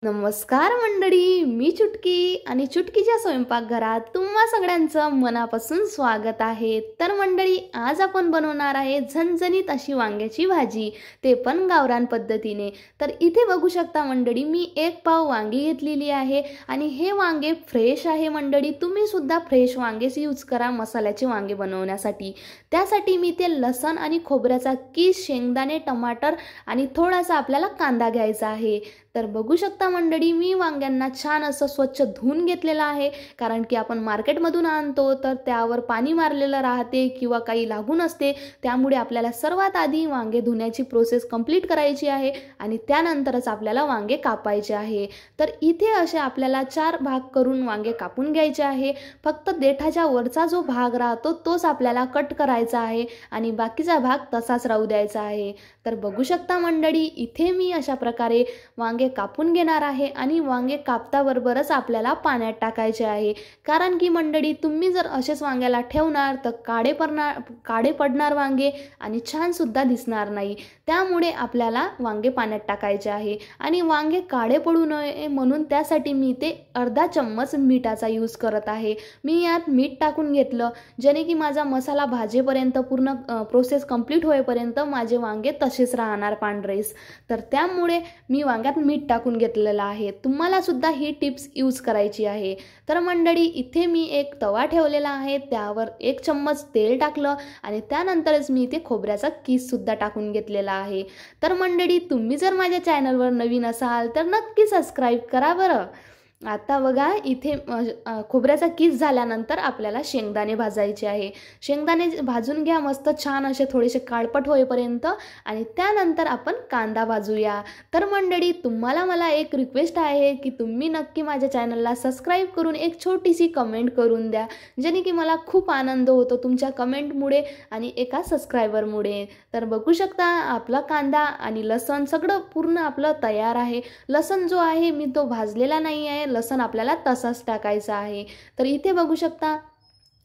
नमस्कार मंडळी, मी चुटकी आणि चुटकीच्या स्वयंपाकघरात तुम्हा सगळ्यांचं मनापासून स्वागत आहे। तर मंडळी, आज आपण बनवणार आहे झणझणीत अशी वांग्याची भाजी, ते पण गावरान पद्धतीने। तर इथे बघू शकता मंडळी, मी 1 पाव वांगी घेतलेली आहे आणि हे वांगे फ्रेश आहे मंडळी। तुम्ही सुद्धा फ्रेश वांगेच यूज करा मसाल्याचे वांगे बनवण्यासाठी। त्यासाठी मी ते लसण आणि खोबऱ्याचा कीस, शेंगदाणे, टमाटर आणि थोडासा आपल्याला कांदा घ्यायचा आहे। तर बघू शकता मंडळी, मी वांग्यांना छान असं स्वच्छ धुवून घेतलेलं आहे, कारण की आपण मार्केटमधून आणतो तर त्यावर पाणी मारलेलं राहते किंवा काही लागून असते। त्यामुळे आपल्याला सर्वात आधी वांगे धुण्याची प्रोसेस कंप्लीट करायची आहे आणि त्यानंतरच आपल्याला वांगे कापायचे आहे। तर इथे असे आपल्याला 4 भाग करून वांगे कापून घ्यायचे आहे। फक्त देठाच्या वरचा जो भाग राहतो तोच आपल्याला कट करायचा आहे आणि बाकीचा भाग तसाच राहू द्यायचा आहे। तर बघू शकता मंडळी, इथे मी अशा प्रकारे वांगे कापून घेणार आहे आणि वांगे कापताबरोबरच आपल्याला पाण्यात टाकायचे आहे, कारण की मंडळी तुम्ही जर असेच वांग्याला ठेवणार तर काळे पडणार वांगे आणि छान सुद्धा दिसणार नाही। त्यामुळे आपल्याला वांगे पाण्यात टाकायचे आहे आणि वांगे काळे पडू नये म्हणून त्यासाठी मी ते अर्धा चम्मच मीठाचा यूज करत आहे। मी यात मीठ टाकून घेतलं, जेणे की माझा मसाला भाजेपर्यंत पूर्ण प्रोसेस कंप्लीट होईपर्यंत माझे वांगे तसेच राहणार पांढरेस। तर त्यामुळे मी वांग्यात मीठ टाकून घेतलेला आहे। तुम्हाला सुद्धा ही टिप्स यूज करायची आहे। तर मंडळी, इथे मी एक तवा ठेवलेला आहे, त्यावर 1 चम्मच तेल टाकलं आणि त्यानंतरच मी इथे खोबऱ्याचा कीस सुद्धा टाकून घेतलेला आहे। तर मंडळी, तुम्ही जर माझ्या चॅनलवर नवीन असाल तर नक्की सबस्क्राईब करा बरं। आता बघा, इथे खोबऱ्याचा कीस झाल्यानंतर आपल्याला शेंगदाणे भाजायचे आहे। शेंगदाणे भाजून घ्या मस्त छान असे थोडेसे काळपट होईपर्यंत आणि त्यानंतर आपण कांदा भाजूया। तर मंडळी, तुम्हाला मला एक रिक्वेस्ट आहे की तुम्ही नक्की माझ्या चॅनलला सबस्क्राईब करून एक छोटीशी कमेंट करून द्या, जेणे की मला खूप आनंद होतो तुमच्या कमेंटमुळे आणि एका सबस्क्रायबरमुळे। तर बघू शकता, आपला कांदा आणि लसण सगळं पूर्ण आपलं तयार आहे। लसण जो आहे मी तो भाजलेला नाही आहे, लसण आपल्याला तसाच टाकायचा आहे। तर इथे बघू शकता,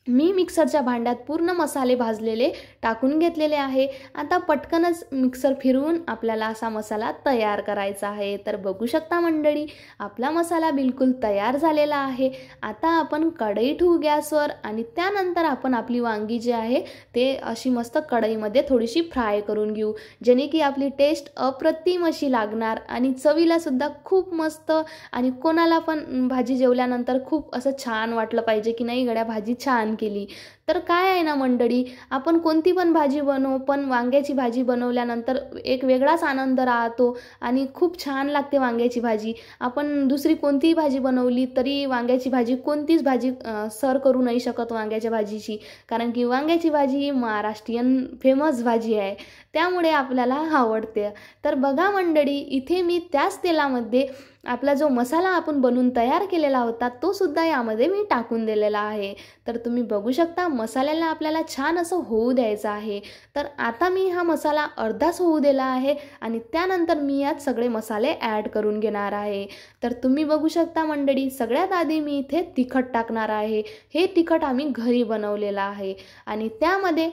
मी मिक्सरच्या भांड्यात पूर्ण मसाले भाजलेले टाकून घेतलेले आहे। आता पटकनच मिक्सर फिरवून आपल्याला असा मसाला तयार करायचा आहे। तर बघू शकता मंडळी, आपला मसाला बिलकुल तयार झालेला आहे। आता आपण कढई ठेवू गॅसवर आणि त्यानंतर आपण आपली वांगी जी आहे ते अशी मस्त कढईमध्ये थोडीशी फ्राय करून घेऊ, जेणे की आपली टेस्ट अप्रतिम अशी लागणार आणि चवीला सुद्धा खूप मस्त। आणि कोणाला पण भाजी जेवल्यानंतर खूप असं छान वाटलं पाहिजे की नाही गड्या, भाजी छान केली। तर काय आहे ना मंडळी, आपण कोणती पण भाजी बनवू, पण वांग्याची भाजी बनवल्यानंतर एक वेगळाच आनंद राहतो आणि खूप छान लागते वांग्याची भाजी। आपण दुसरी कोणतीही भाजी बनवली तरी वांग्याची भाजी कोणतीच भाजी सर करू नाही शकत वांग्याच्या भाजीची, कारण की वांग्याची भाजी ही महाराष्ट्रीयन फेमस भाजी आहे, त्यामुळे आपल्याला आवडते। तर बघा मंडळी, इथे मी त्याच तेलामध्ये आपला जो मसाला आपण बनवून तयार केलेला होता तो सुद्धा यामध्ये मी टाकून दिलेला आहे। तर तुम्ही बघू शकता, मसाल्याला आपल्याला छान असं होऊ द्यायचं आहे। तर आता मी हा मसाला अर्धाच होऊ दिला आहे आणि त्यानंतर मी यात सगळे मसाले ॲड करून घेणार आहे। तर तुम्ही बघू शकता मंडळी, सगळ्यात आधी मी इथे तिखट टाकणार आहे। हे तिखट आम्ही घरी बनवलेलं आहे आणि त्यामध्ये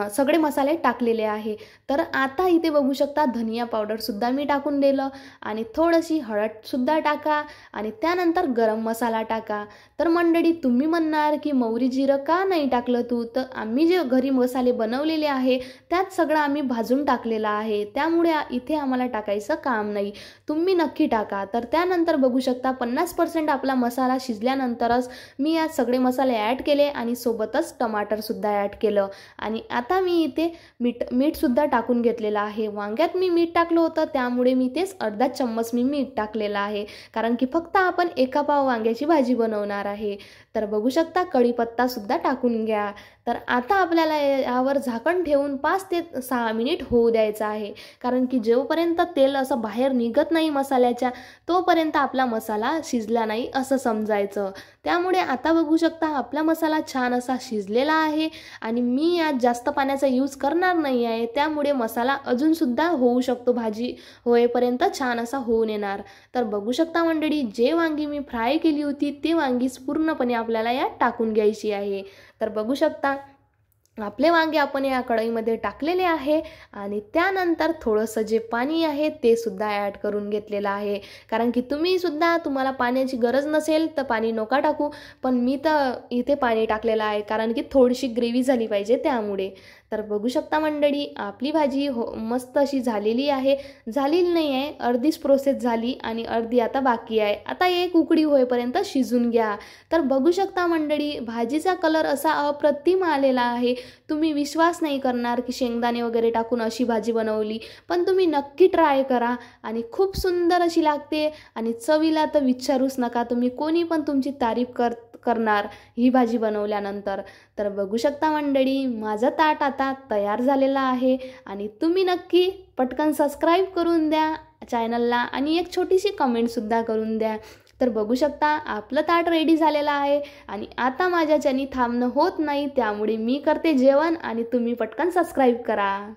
सगळे मसाले टाकलेले आहे। तर आता इथे बघू शकता, धनिया पावडर सुद्धा मी टाकून दिलं आणि थोडीशी हळद सुद्धा टाका आणि त्यानंतर गरम मसाला टाका। तर मंडळी, तुम्ही म्हणणार की मोहरी जिरं का नाही टाकलं तू, तर आम्ही जे घरी मसाले बनवलेले आहे त्यात सगळं आम्ही भाजून टाकलेलं आहे, त्यामुळे इथे आम्हाला टाकायचं काम नाही। तुम्ही नक्की टाका। तर त्यानंतर बघू शकता, 50% आपला मसाला शिजल्यानंतरच मी यात सगळे मसाले ॲड केले आणि सोबतच टमाटर सुद्धा ॲड केलं आणि आता मी इथे मीठ सुद्धा टाकून घेतलेलं आहे। वांग्यात मी मीठ टाकलं होतं, त्यामुळे मी तेच अर्धा चम्मच मी मीठ टाकलेलं आहे, कारण की फक्त आपण 1 पाव वांग्याची भाजी बनवणार आहे। तर बघू शकता, कढीपत्ता सुद्धा टाकून घ्या। तर आता आपल्याला यावर झाकण ठेवून 5 ते 6 मिनिट होऊ द्यायचं आहे, कारण की जोपर्यंत तेल असं बाहेर निघत नाही मसाल्याच्या तोपर्यंत आपला मसाला शिजला नाही असं समजायचं। त्यामुळे आता बघू शकता, आपला मसाला छान असा शिजलेला आहे आणि मी यात जास्त पाण्याचा यूज करणार नाही आहे, त्यामुळे मसाला अजून सुद्धा होऊ शकतो, भाजी होईपर्यंत छान असा होऊन येणार। तर बघू शकता मंडळी, जे वांगी मी फ्राय केली होती ते वांगीच पूर्णपणे आपल्याला यात टाकून घ्यायची आहे। तर बघू शकता, आपले वांगे आपण या कढईमध्ये टाकलेले आहे आणि त्यानंतर थोडंसं जे पाणी आहे ते सुद्धा ॲड करून घेतलेलं आहे. कारण की तुम्हाला पाण्याची गरज नसेल तर पाणी नका टाकू, पण मी तर इथे पाणी टाकलेलं आहे कारण की थोडीशी ग्रेव्ही झाली पाहिजे त्यामुळे. तर बघू शकता मंडळी, आपली भाजी मस्त अशी झालेली आहे. झालेली नाही आहे, अर्धीच प्रोसेस झाली आणि अर्धी आता बाकी आहे. आता एक उकळी होईपर्यंत शिजून घ्या. तर बघू शकता मंडळी, भाजीचा कलर असा अप्रतिम आलेला आहे. तुम्ही विश्वास नाही करणार की शेंगदाणे वगैरे टाकून अशी भाजी बनवली, पण तुम्ही नक्की ट्राय करा आणि खूप सुंदर अशी लागते आणि चवीला तर विचारूच नका. तुम्ही कोणी पण तुमची तारीफ करणार ही भाजी बनवल्यानंतर. तर बघू शकता मंडळी, माझं ताट आता तयार झालेलं आहे आणि तुम्ही नक्की पटकन सबस्क्राईब करून द्या चॅनलला आणि एक छोटीशी कमेंटसुद्धा करून द्या. तर बघू शकता आपलं ताट रेडी झालेलं आहे आणि आता माझ्याच्यानी थांबणं होत नाही, त्यामुळे मी करते जेवण आणि तुम्ही पटकन सबस्क्राईब करा.